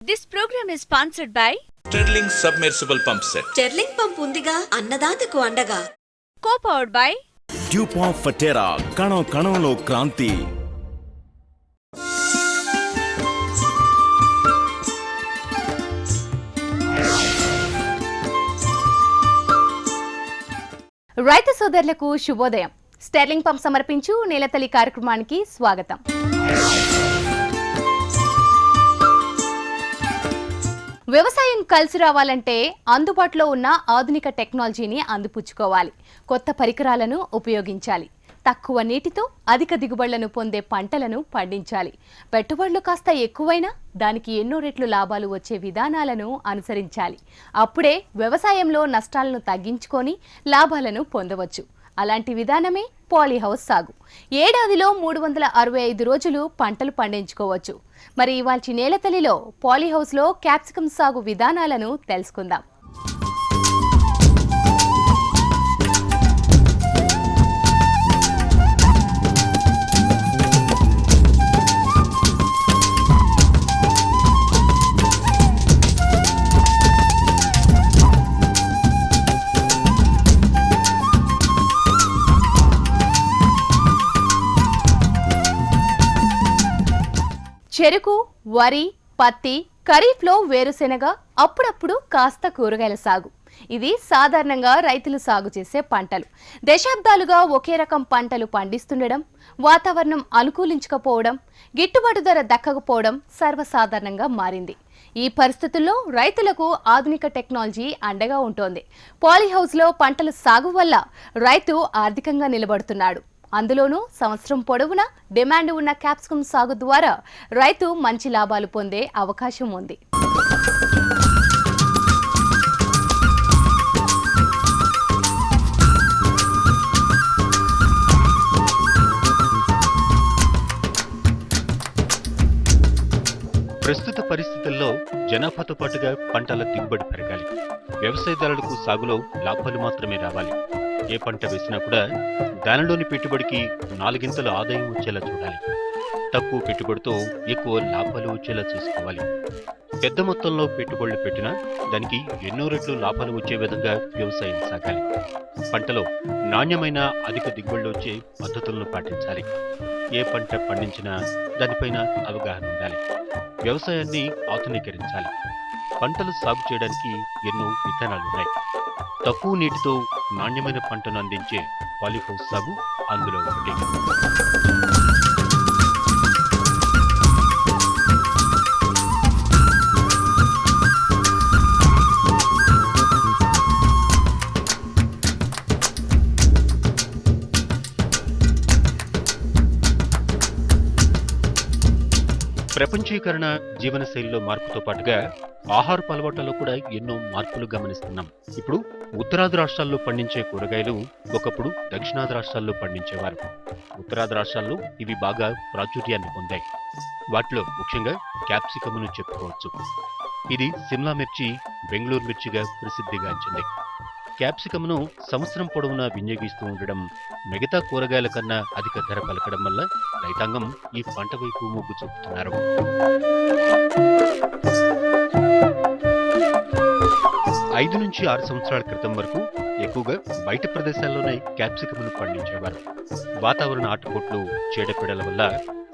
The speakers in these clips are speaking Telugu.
This program is sponsored by sterling submersible pump set. Sterling pump ఉందిగా అన్నదాతకు అండగా. co-powered by డ్యూపాంట్ ఫటేరా కణం కణంలో క్రాంతి. రైతు సోదరులకు శుభోదయం. స్టెర్లింగ్ పంప్ సమర్పించు నేలతల్లి కార్యక్రమానికి స్వాగతం. వ్యవసాయం కలిసి రావాలంటే అందుబాటులో ఉన్న ఆధునిక టెక్నాలజీని అందిపుచ్చుకోవాలి. కొత్త పరికరాలను ఉపయోగించాలి. తక్కువ నీటితో అధిక దిగుబడులను పొందే పంటలను పండించాలి. పెట్టుబడులు కాస్త ఎక్కువైనా దానికి ఎన్నో రెట్లు లాభాలు వచ్చే విధానాలను అనుసరించాలి. అప్పుడే వ్యవసాయంలో నష్టాలను తగ్గించుకొని లాభాలను పొందవచ్చు. అలాంటి విధానమే పాలీహౌస్ సాగు. ఏడాదిలో 365 రోజులు పంటలు పండించుకోవచ్చు. మరి ఇవాల్టి నేలతల్లిలో పాలీహౌస్లో క్యాప్సికమ్ సాగు విధానాలను తెలుసుకుందాం. చెరుకు, వరి, పత్తి, ఖరీఫ్లో వేరుశెనగ, అప్పుడప్పుడు కాస్త కూరగాయల సాగు. ఇది సాధారణంగా రైతులు సాగు చేసే పంటలు. దశాబ్దాలుగా ఒకే రకం పంటలు పండిస్తుండడం, వాతావరణం అనుకూలించకపోవడం, గిట్టుబాటు ధర దక్కకపోవడం సర్వసాధారణంగా మారింది. ఈ పరిస్థితుల్లో రైతులకు ఆధునిక టెక్నాలజీ అండగా ఉంటోంది. పాలీహౌస్లో పంటల సాగు వల్ల రైతు ఆర్థికంగా నిలబడుతున్నాడు. అందులోనూ సంవత్సరం పొడవునా డిమాండ్ ఉన్న క్యాప్సికమ్ సాగు ద్వారా రైతు మంచి లాభాలు పొందే అవకాశం ఉంది. ప్రస్తుత పరిస్థితుల్లో జనాభాతో పాటుగా పంటల దిగుబడి పెరగాలి. వ్యవసాయదారులకు సాగులో లాభాలు మాత్రమే రావాలి. ఏ పంట వేసినా కూడా దానిలోని పెట్టుబడికి 4 గింతల ఆదాయం వచ్చేలా చూడాలి. తక్కువ పెట్టుబడితో ఎక్కువ లాభాలు వచ్చేలా చూసుకోవాలి. పెద్ద మొత్తంలో పెట్టుబడులు పెట్టినా దానికి ఎన్నో రెట్లు లాభాలు వచ్చే విధంగా వ్యవసాయం సాగాలి. పంటలో నాణ్యమైన అధిక దిగుబడులు వచ్చే పద్ధతులను పాటించాలి. ఏ పంట పండించినా దానిపైన అవగాహన ఉండాలి. వ్యవసాయాన్ని ఆధునీకరించాలి. పంటలు సాగు చేయడానికి ఎన్నో విధానాలున్నాయి. తక్కువ నీటితో నాణ్యమైన పంటను అందించే పాలీహౌస్ సాగు అందులో ఒకటి. ప్రపంచీకరణ, జీవనశైలిలో మార్పుతో పాటుగా ఆహారపు అలవాట్లలో కూడా ఎన్నో మార్పులు గమనిస్తున్నాం. ఇప్పుడు ఉత్తరాది రాష్ట్రాల్లో పండించే కూరగాయలు ఒకప్పుడు దక్షిణాది రాష్ట్రాల్లో పండించేవారు. ఉత్తరాది రాష్ట్రాల్లో ఇవి బాగా ప్రాచుర్యాన్ని పొందాయి. వాటిలో ముఖ్యంగా క్యాప్సికమ్ను చెప్పుకోవచ్చు. ఇది సిమ్లా మిర్చి, బెంగళూరు మిర్చిగా ప్రసిద్ధిగాంచింది. క్యాప్సికమ్ను సంవత్సరం పొడవునా వినియోగిస్తూ ఉండడం, మిగతా కూరగాయల కన్నా అధిక ధర పలకడం వల్ల రైతాంగం ఈ పంట వైపు మొగ్గు చూపుతున్నారు. 5 నుంచి 6 సంవత్సరాల క్రితం వరకు ఎక్కువగా బయట ప్రదేశాల్లోనే క్యాప్సికమ్ను పండించేవారు. వాతావరణ ఆటుపోట్లు, చీడపీడల వల్ల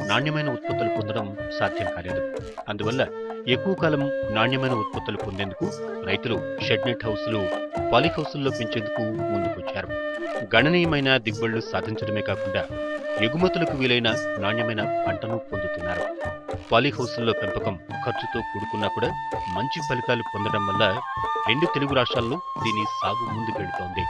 నాణ్యమైన ఉత్పత్తులు పొందడం సాధ్యం కాలేదు. అందువల్ల ఎక్కువ కాలం నాణ్యమైన ఉత్పత్తులు పొందేందుకు రైతులు షెడ్ నెట్ హౌస్లు, పాలీహౌస్ల్లో పెంచేందుకు ముందుకొచ్చారు. గణనీయమైన దిగుబడులు సాధించడమే కాకుండా ఎగుమతులకు వీలైన నాణ్యమైన పంటను పొందుతున్నారు. పాలీహౌస్ల్లో పెంపకం ఖర్చుతో కూడుకున్నా కూడా మంచి ఫలితాలు పొందడం వల్ల 2 తెలుగు రాష్ట్రాల్లో దీని సాగు ముందుకెడుతోంది.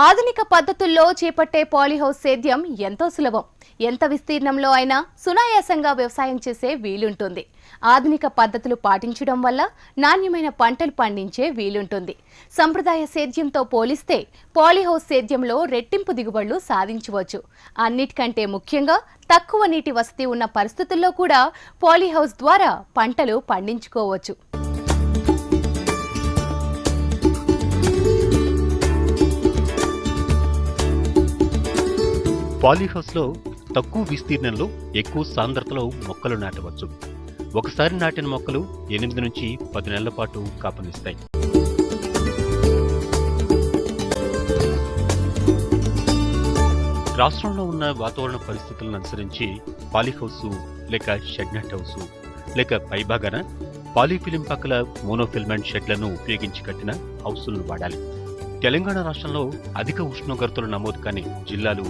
ఆధునిక పద్ధతుల్లో చేపట్టే పాలీహౌస్ సేద్యం ఎంతో సులభం. ఎంత విస్తీర్ణంలో అయినా సునాయాసంగా వ్యవసాయం చేసే వీలుంటుంది. ఆధునిక పద్ధతులు పాటించడం వల్ల నాణ్యమైన పంటలు పండించే వీలుంటుంది. సంప్రదాయ సేద్యంతో పోలిస్తే పాలీహౌస్ సేద్యంలో రెట్టింపు దిగుబడులు సాధించవచ్చు. అన్నిటికంటే ముఖ్యంగా తక్కువ నీటి వసతి ఉన్న పరిస్థితుల్లో కూడా పాలీహౌస్ ద్వారా పంటలు పండించుకోవచ్చు. పాలీహౌస్లో తక్కువ విస్తీర్ణంలో ఎక్కువ సాంద్రతలో మొక్కలు నాటవచ్చు. ఒకసారి నాటిన మొక్కలు 8 నుంచి 10 నెలల పాటు కాపునిస్తాయి. రాష్ట్రంలో ఉన్న వాతావరణ పరిస్థితులను అనుసరించి పాలీహౌస్ లేక షెడ్ నెట్ హౌస్ లేక పైభాగాన పాలీఫిలిం పక్కల మోనోఫిల్మెంట్ షెడ్లను ఉపయోగించి కట్టిన హౌసులను వాడాలి. తెలంగాణ రాష్ట్రంలో అధిక ఉష్ణోగ్రతలు నమోదు కాని జిల్లాలు,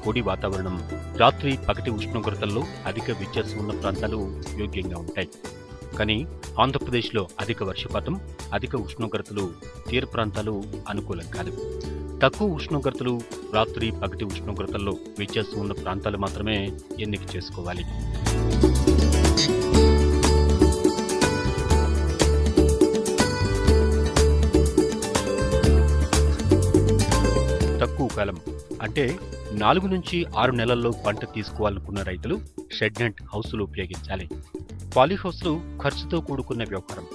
పొడి వాతావరణం, రాత్రి పగటి ఉష్ణోగ్రతల్లో అధిక వ్యత్యాసం ఉన్న ప్రాంతాలు యోగ్యంగా ఉంటాయి. కానీ ఆంధ్రప్రదేశ్లో అధిక వర్షపాతం, అధిక ఉష్ణోగ్రతలు తీర ప్రాంతాలు అనుకూలం కాదు. తక్కువ ఉష్ణోగ్రతలు, రాత్రి పగటి ఉష్ణోగ్రతల్లో వ్యత్యాసం ఉన్న ప్రాంతాలు మాత్రమే ఎన్నిక చేసుకోవాలి. తక్కువ కాలం అంటే 4 నుంచి 6 నెలల్లో పంట తీసుకోవాలనుకున్న రైతులు షెడ్ నెట్ హౌసులు ఉపయోగించాలి. పాలీహౌస్లు ఖర్చుతో కూడుకున్న వ్యవహారం,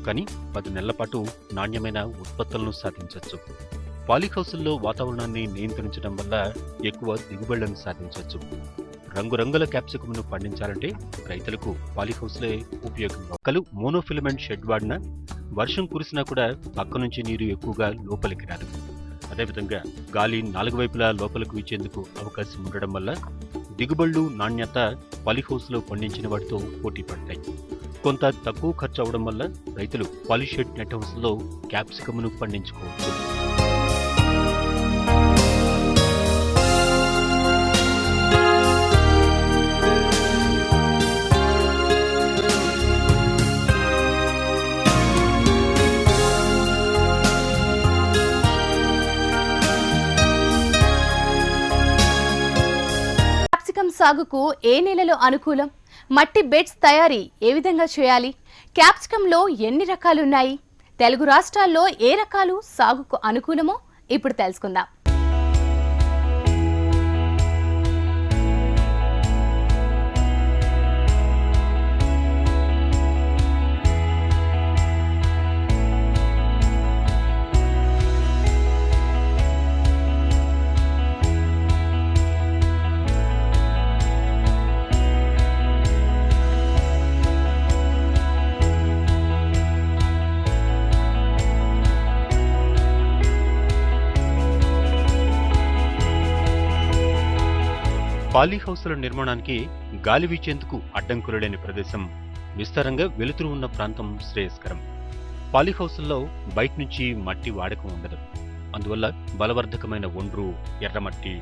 కానీ 10 నెలల పాటు నాణ్యమైన ఉత్పత్తులను సాధించవచ్చు. పాలీహౌసుల్లో వాతావరణాన్ని నియంత్రించడం వల్ల ఎక్కువ దిగుబడులను సాధించవచ్చు. రంగురంగుల క్యాప్సికమ్ను పండించాలంటే రైతులకు పాలీహౌస్లే ఉపయోగం. మొక్కలు మోనోఫిలమెంట్ షెడ్ వాడినా వర్షం కురిసినా కూడా పక్క నుంచి నీరు ఎక్కువగా లోపలికి రాదు. అదేవిధంగా గాలి 4 వైపులా లోపలికి వీచేందుకు అవకాశం ఉండడం వల్ల దిగుబడులు, నాణ్యత పాలీహౌస్లో పండించిన వాటితో పోటీ పడతాయి. కొంత తక్కువ ఖర్చు అవడం వల్ల రైతులు పాలీషెడ్ నెట్ హౌస్లో క్యాప్సికమ్ను పండించుకోవచ్చు. సాగుకు ఏ నేలలు అనుకూలం, మట్టి బెడ్స్ తయారీ ఏ విధంగా చేయాలి, క్యాప్సికంలో ఎన్ని రకాలున్నాయి, తెలుగు రాష్ట్రాల్లో ఏ రకాలు సాగుకు అనుకూలమో ఇప్పుడు తెలుసుకుందాం. పాలీహౌసుల నిర్మాణానికి గాలి వీచేందుకు అడ్డంకులు లేని ప్రదేశం, విస్తారంగా వెలుతురు ఉన్న ప్రాంతం శ్రేయస్కరం. పాలీహౌసుల్లో బయట నుంచి మట్టి వాడకం ఉండదు. అందువల్ల బలవర్ధకమైన ఒండ్రు, ఎర్రమట్టి,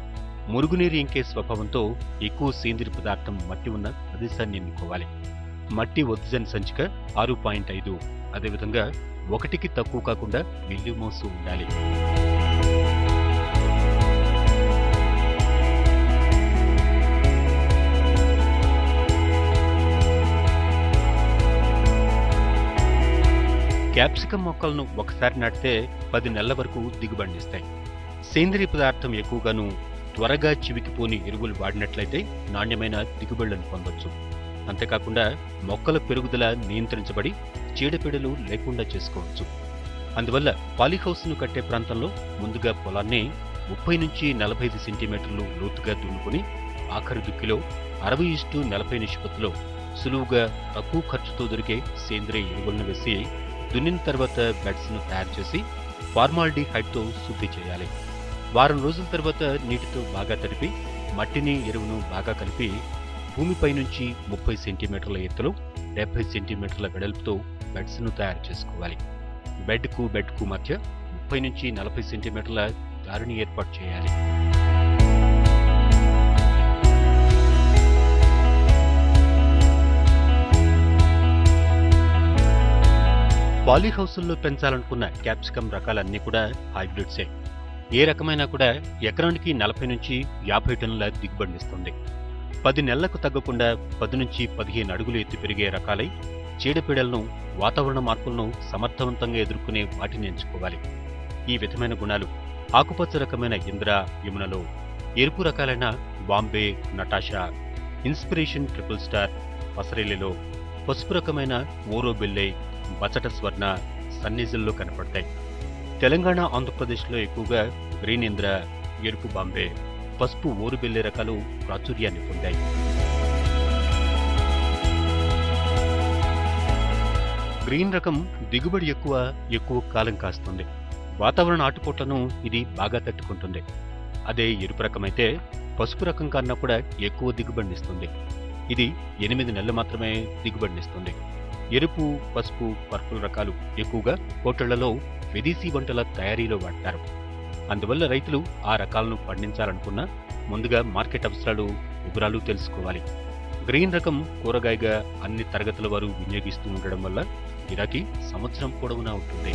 మురుగునీరు ఇంకే స్వభావంతో ఎక్కువ సేంద్రియ పదార్థం మట్టి ఉన్న ప్రదేశాన్ని ఎన్నుకోవాలి. మట్టి ఒత్తిజన్ సంచిక 6.5, అదేవిధంగా 1కి తక్కువ కాకుండా మిల్లి మోసు ఉండాలి. క్యాప్సికం మొక్కలను ఒకసారి నాటితే 10 నెలల వరకు దిగుబడిస్తాయి. సేంద్రియ పదార్థం ఎక్కువగాను, త్వరగా చివికిపోని ఎరువులు వాడినట్లయితే నాణ్యమైన దిగుబడులను పొందొచ్చు. అంతేకాకుండా మొక్కల పెరుగుదల నియంత్రించబడి చీడపీడలు లేకుండా చేసుకోవచ్చు. అందువల్ల పాలీహౌస్ను కట్టే ప్రాంతంలో ముందుగా పొలాన్ని 30 నుంచి 45 సెంటీమీటర్లు లోతుగా దున్నుకుని ఆఖరి దుక్కిలో 60:40 నిష్పత్తిలో సులువుగా తక్కువ ఖర్చుతో దొరికే సేంద్రియ ఎరువులను వేసి దున్నిన తర్వాత బెడ్స్ను తయారు చేసి ఫార్మాల్డిహైడ్తో శుద్ధి చేయాలి. వారం రోజుల తర్వాత నీటితో బాగా తడిపి మట్టిని, ఎరువును బాగా కలిపి భూమిపై నుంచి 30 సెంటీమీటర్ల ఎత్తులో 70 సెంటీమీటర్ల వెడల్పుతో బెడ్స్ను తయారు చేసుకోవాలి. బెడ్కు మధ్య 30 నుంచి 40 సెంటీమీటర్ల దారిని ఏర్పాటు చేయాలి. పాలీహౌసుల్లో పెంచాలనుకున్న క్యాప్సికం రకాలన్నీ కూడా హైబ్రిడ్సే. ఏ రకమైనా కూడా ఎకరానికి 40 నుంచి 50 టన్నుల దిగుబడినిస్తుంది. 10 నెలలకు తగ్గకుండా 10 నుంచి 15 అడుగులు ఎత్తి పెరిగే రకాలై చీడపీడలను, వాతావరణ మార్పులను సమర్థవంతంగా ఎదుర్కొనే వాటిని ఎంచుకోవాలి. ఈ విధమైన గుణాలు ఆకుపచ్చ రకమైన ఇంద్ర, యమునలో, ఎరుపు రకాలైన Bombay, Natasha, inspiration, triple star, పసరేలిలో, పసుపు రకమైన ఓరోబెల్లే, బచట స్వర్ణ, సన్నీజుల్లో కనపడతాయి. తెలంగాణ, ఆంధ్రప్రదేశ్లో ఎక్కువగా గ్రీన్ ఇంద్ర, ఎరుపు బాంబే, పసుపు ఓరుబెల్లే రకాలు ప్రాచుర్యాన్ని పొందాయి. గ్రీన్ రకం దిగుబడి ఎక్కువ కాలం కాస్తుంది. వాతావరణ ఆటుపోట్లను ఇది బాగా తట్టుకుంటుంది. అదే ఎరుపు రకమైతే పసుపు రకం కన్నా కూడా ఎక్కువ దిగుబడినిస్తుంది. ఇది 8 నెలలు మాత్రమే దిగుబడినిస్తుంది. ఎరుపు, పసుపు, పర్పుల్ రకాలు ఎక్కువగా హోటళ్లలో విదేశీ వంటల తయారీలో వాడతారు. అందువల్ల రైతులు ఆ రకాలను పండించాలనుకున్నా ముందుగా మార్కెట్ అవసరాలు, వివరాలు తెలుసుకోవాలి. గ్రీన్ రకం కూరగాయగా అన్ని తరగతుల వారు వినియోగిస్తూ ఉండడం వల్ల గిరాకీ సంవత్సరం పొడవునా ఉంటుంది.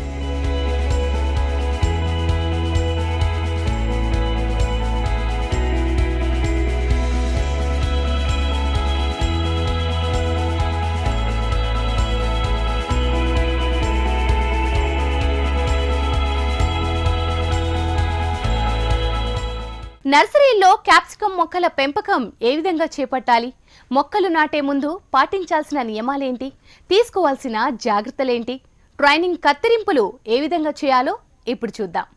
నర్సరీలో క్యాప్సికం మొక్కల పెంపకం ఏ విధంగా చేపట్టాలి? మొక్కలు నాటే ముందు పాటించాల్సిన నియమాలేంటి? తీసుకోవాల్సిన జాగ్రత్తలేంటి? ట్రైనింగ్ కత్తిరింపులు ఏ విధంగా చేయాలో ఇప్పుడు చూద్దాం.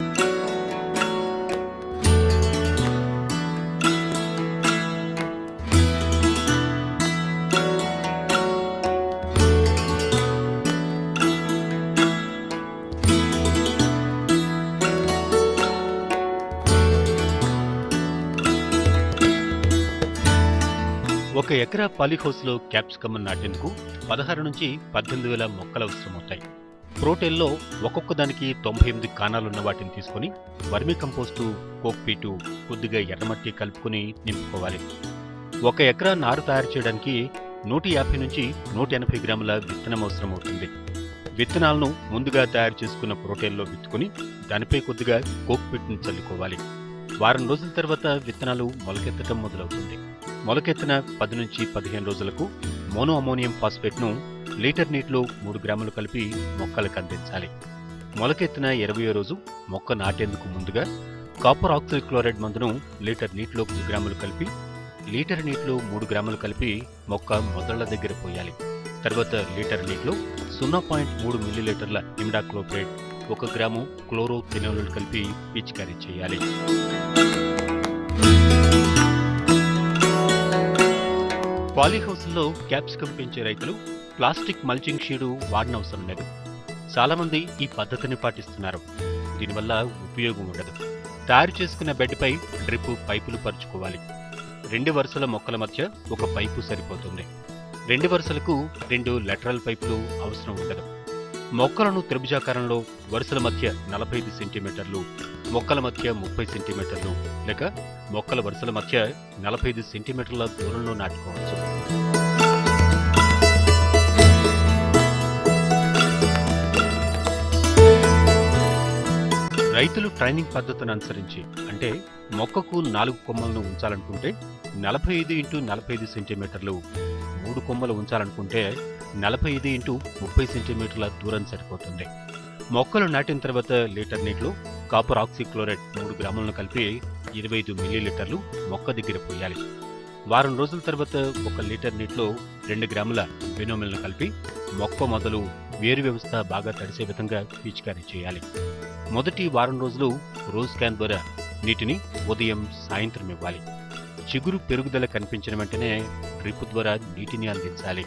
ఒక ఎకరా పాలీహౌస్లో క్యాప్సికమ్ నాటేందుకు 16 నుంచి 18,000 మొక్కలు అవసరమవుతాయి. ప్రోటేల్లో ఒక్కొక్క దానికి 98 కాణాలున్న వాటిని తీసుకుని వర్మీ కంపోస్టు, కోక్పీటు, కొద్దిగా ఎర్రమట్టి కలుపుకుని నింపుకోవాలి. 1 ఎకరా నారు తయారు చేయడానికి 150 నుంచి 180 గ్రాముల విత్తనం అవసరమవుతుంది. విత్తనాలను ముందుగా తయారు చేసుకున్న ప్రోటేల్లో విత్తుకుని దానిపై కొద్దిగా కోక్పీట్ని చల్లుకోవాలి. వారం రోజుల తర్వాత విత్తనాలు మొలకెత్తడం మొదలవుతుంది. మొలకెత్తిన 10 నుంచి 15 రోజులకు మోనో అమోనియం ఫాస్ఫేట్ను లీటర్ నీటిలో 3 గ్రాములు కలిపి మొక్కలకు అందించాలి. మొలకెత్తిన 20వ రోజు మొక్క నాటేందుకు ముందుగా కాపర్ ఆక్సిక్లోరైడ్ మందును లీటర్ నీటిలో 10 గ్రాములు కలిపి లీటర్ నీటిలో 3 గ్రాములు కలిపి మొక్క మొదళ్ల దగ్గర పోయాలి. తర్వాత లీటర్ నీటిలో 0.3 మిల్లీలీటర్ల ఇమిడాక్లోప్రేట్, 1 గ్రాము క్లోరోఫెనోల్ కలిపి పిచికారీ చేయాలి. పాలీహౌస్లో క్యాప్సికమ్ పెంచే రైతులు ప్లాస్టిక్ మల్చింగ్ షీడు వాడనవసరం లేదు. చాలా మంది ఈ పద్ధతిని పాటిస్తున్నారు. దీనివల్ల ఉపయోగం ఉండదు. తయారు చేసుకున్న బెడ్పై డ్రిప్ పైపులు పరుచుకోవాలి. 2 వరుసల మొక్కల మధ్య ఒక పైపు సరిపోతుంది. 2 వరుసలకు 2 లెటరల్ పైపులు అవసరం ఉండదు. మొక్కలను త్రిభుజాకారంలో వరుసల మధ్య 45 సెంటీమీటర్లు, మొక్కల మధ్య 30 సెంటీమీటర్లు లేక మొక్కల వరుసల మధ్య 45 సెంటీమీటర్ల దూరంలో నాటుకోవచ్చు. రైతులు ట్రైనింగ్ పద్ధతిని అనుసరించి అంటే మొక్కకు 4 కొమ్మలను ఉంచాలనుకుంటే 45 x 45 సెంటీమీటర్లు, 3 కొమ్మలు ఉంచాలనుకుంటే 45 x 30 సెంటీమీటర్ల దూరం సరిపోతుంది. మొక్కలు నాటిన తర్వాత లీటర్ నీటిలో కాపర్ ఆక్సిక్లోరైడ్ 3 గ్రాములను కలిపి 25 మిల్లీలీటర్లు మొక్క దగ్గర పోయాలి. వారం రోజుల తర్వాత 1 లీటర్ నీటిలో 2 గ్రాముల బెనోమిల్ను కలిపి మొక్క మొదలు వేరు వ్యవస్థ బాగా తడిసే విధంగా పిచికారీ చేయాలి. మొదటి వారం రోజులు రోజ్ క్యాన్ ద్వారా నీటిని ఉదయం, సాయంత్రం ఇవ్వాలి. చిగురు పెరుగుదల కనిపించిన వెంటనే డ్రిప్ ద్వారా నీటిని అందించాలి.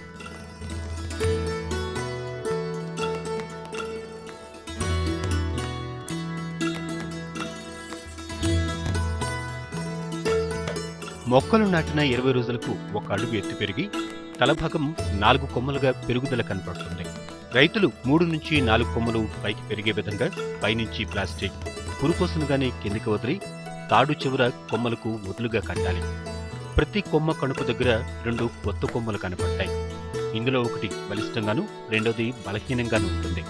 మొక్కలు నాటిన 20 రోజులకు 1 అడుగు ఎత్తు పెరిగి తలభాగం 4 కొమ్మలుగా పెరుగుదల కనపడుతుంది. రైతులు 3 నుంచి 4 కొమ్మలు పైకి పెరిగే విధంగా పైనుంచి ప్లాస్టిక్ పురుకోసనుగానే కిందికి వదిలి తాడు చివర కొమ్మలకు వదులుగా కట్టాలి. ప్రతి కొమ్మ కణుపు దగ్గర 2 కొత్త కొమ్మలు కనపడతాయి. ఇందులో ఒకటి బలిష్టంగాను, రెండోది బలహీనంగాను ఉంటుంది.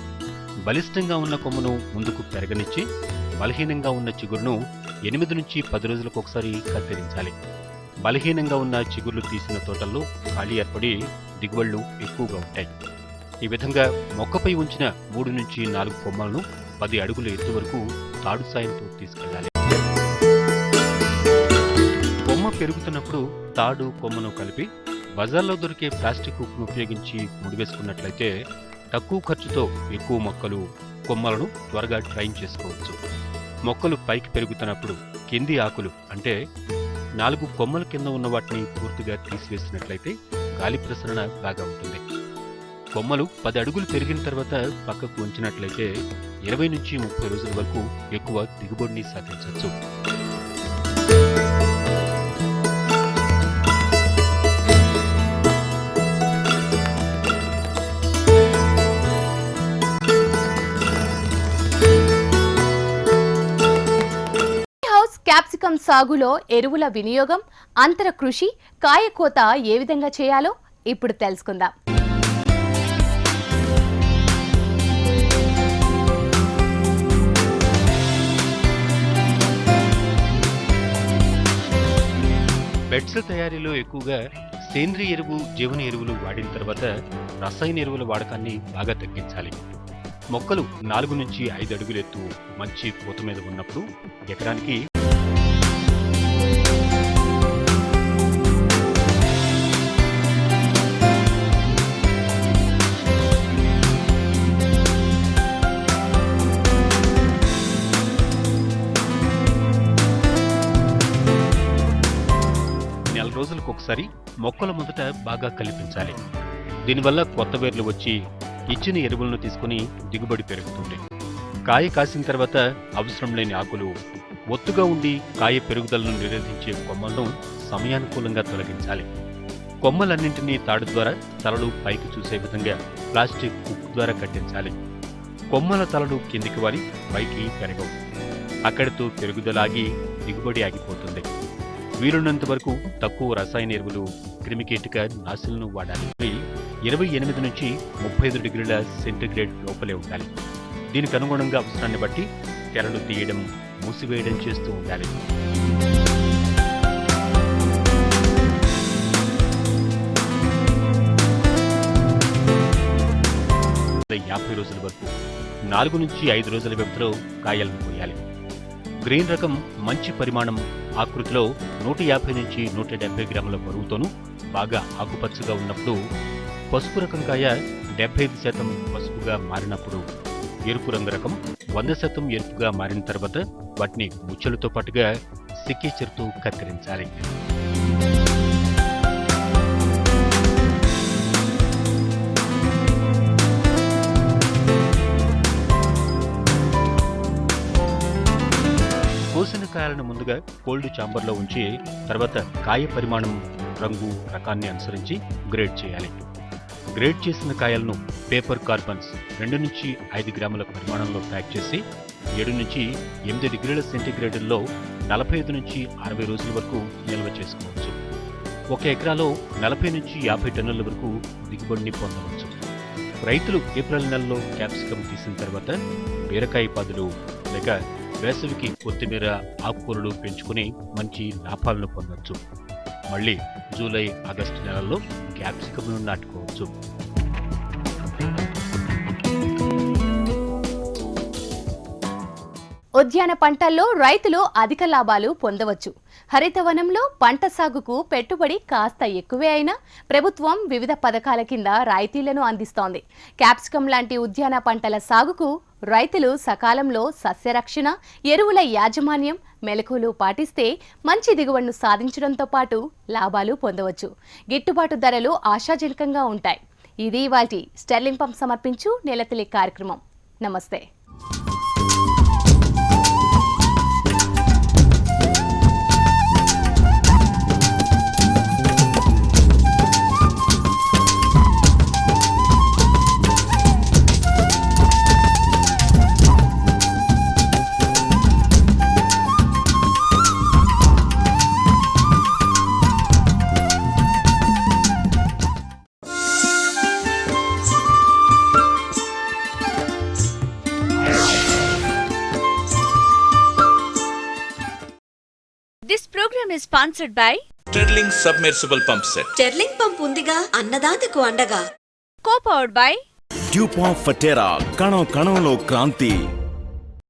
బలిష్టంగా ఉన్న కొమ్మను ముందుకు పెరగనిచ్చి బలహీనంగా ఉన్న చిగురును 8 నుంచి 10 రోజులకు ఒకసారి కత్తిరించాలి. బలహీనంగా ఉన్న చిగుర్లు తీసిన తోటల్లో ఖాళీ ఏర్పడి దిగుబడులు ఎక్కువగా ఉంటాయి. ఈ విధంగా మొక్కపై ఉంచిన 3 నుంచి 4 కొమ్మలను 10 అడుగుల ఎత్తు వరకు తాడు సాయంతో తీసుకెళ్లాలి. కొమ్మ పెరుగుతున్నప్పుడు తాడు, కొమ్మను కలిపి బజార్లో దొరికే ప్లాస్టిక్ హుక్ను ఉపయోగించి ముడివేసుకున్నట్లయితే తక్కువ ఖర్చుతో ఎక్కువ మొక్కలు, కొమ్మలను త్వరగా ట్రైన్ చేసుకోవచ్చు. మొక్కలు పైకి పెరుగుతున్నప్పుడు కింది ఆకులు అంటే 4 కొమ్మల కింద ఉన్న వాటిని పూర్తిగా తీసివేసినట్లయితే గాలి ప్రసరణ బాగా ఉంటుంది. కొమ్మలు 10 అడుగులు పెరిగిన తర్వాత పక్కకు ఉంచినట్లయితే 20 నుంచి 30 రోజుల వరకు ఎక్కువ దిగుబడిని సాధించవచ్చు. క్యాప్సికం సాగులో ఎరువుల వినియోగం, అంతర కృషి, కాయకోత ఏ విధంగా చేయాలో ఇప్పుడు తెలుసుకుందాం. బెడ్స్ తయారీలో ఎక్కువగా సేంద్రియ ఎరువు, జీవన ఎరువులు వాడిన తర్వాత రసాయన ఎరువుల వాడకాన్ని బాగా తగ్గించాలి. మొక్కలు 4 నుంచి 5 అడుగుల ఎత్తు మంచి పూత మీద ఉన్నప్పుడు ఎకరానికి 4 రోజులకు ఒకసారి మొక్కల మొదట బాగా కల్పించాలి. దీనివల్ల కొత్త వేర్లు వచ్చి ఇచ్చిన ఎరువులను తీసుకుని దిగుబడి పెరుగుతుంది. కాయ కాసిన తర్వాత అవసరం లేని ఆకులు, ఒత్తుగా ఉండి కాయ పెరుగుదలను నిరోధించే కొమ్మలను సమయానుకూలంగా తొలగించాలి. కొమ్మలన్నింటినీ తాడు ద్వారా తలలు పైకి చూసే విధంగా ప్లాస్టిక్ హుక్ ద్వారా కట్టించాలి. కొమ్మల తలలు కిందికి వాలి పైకి పెరగవు. అక్కడితో పెరుగుదలాగి దిగుబడి ఆగిపోతుంది. వీలున్నంత వరకు తక్కువ రసాయన ఎరువులు, క్రిమికీటక నాశులను వాడాలి. 28 నుంచి 35 డిగ్రీల సెంటీగ్రేడ్ లోపలే ఉండాలి. దీనికి అనుగుణంగా అవసరాన్ని బట్టి తెరలు తీయడం, మూసివేయడం చేస్తూ ఉండాలి. 50 రోజుల వరకు 4 నుంచి 5 రోజుల వ్యవధిలో కాయలను కోయాలి. గ్రీన్ రకం మంచి పరిమాణం, ఆకృతిలో 150 నుంచి 170 గ్రాముల బరువుతోనూ బాగా ఆకుపచ్చగా ఉన్నప్పుడు, పసుపు రకం కాయ 75% పసుపుగా మారినప్పుడు, ఎరుపు రంగు రకం 100% ఎరుపుగా మారిన తర్వాత వాటిని ముచ్చలతో పాటుగా సికేచర్తో కత్తిరించాలి. 'కోసిన కాయలను ముందుగా కోల్డ్ ఛాంబర్లో ఉంచి తర్వాత కాయ పరిమాణం, రంగు, రకాన్ని అనుసరించి గ్రేడ్ చేయాలి. గ్రేడ్ చేసిన కాయలను పేపర్ కార్బన్స్ 2 నుంచి 5 గ్రాముల పరిమాణంలో ప్యాక్ చేసి 7 నుంచి 8 డిగ్రీల సెంటీగ్రేడ్లో 45 నుంచి 60 రోజుల వరకు నిల్వ చేసుకోవచ్చు. 1 ఎకరాలో 40 నుంచి 50 టన్నుల వరకు దిగుబడిని పొందవచ్చు. రైతులు ఏప్రిల్ నెలలో క్యాప్సికం తీసిన తర్వాత బీరకాయ పాదులు లేక వేసవికి కొత్తిమీర, ఆకుకూరలు పెంచుకుని మంచి లాభాలను పొందవచ్చు. మళ్ళీ జూలై, ఆగస్టు నెలల్లో క్యాప్సికమ్ను నాటుకోవచ్చు. ఉద్యాన పంటల్లో రైతులు అధిక లాభాలు పొందవచ్చు. హరితవనంలో పంట సాగుకు పెట్టుబడి కాస్త ఎక్కువే అయినా ప్రభుత్వం వివిధ పథకాల కింద రాయితీలను అందిస్తోంది. క్యాప్సికం లాంటి ఉద్యాన పంటల సాగుకు రైతులు సకాలంలో సస్యరక్షణ, ఎరువుల యాజమాన్యం మెలకువలు పాటిస్తే మంచి దిగుబడును సాధించడంతో పాటు లాభాలు పొందవచ్చు. గిట్టుబాటు ధరలు ఆశాజనకంగా ఉంటాయి. ఇది ఇవాల్టి స్టెర్లింగ్ పంప్ సమర్పించు నెలతెలి కార్యక్రమం. నమస్తే. This program is sponsored by Sterling Submersible Pump Set. Sterling pump ఉందిగా అన్నదాతకు అండగా. co-powered by డ్యూపాంట్ ఫటేరా, కణం కణంలో క్రాంతి.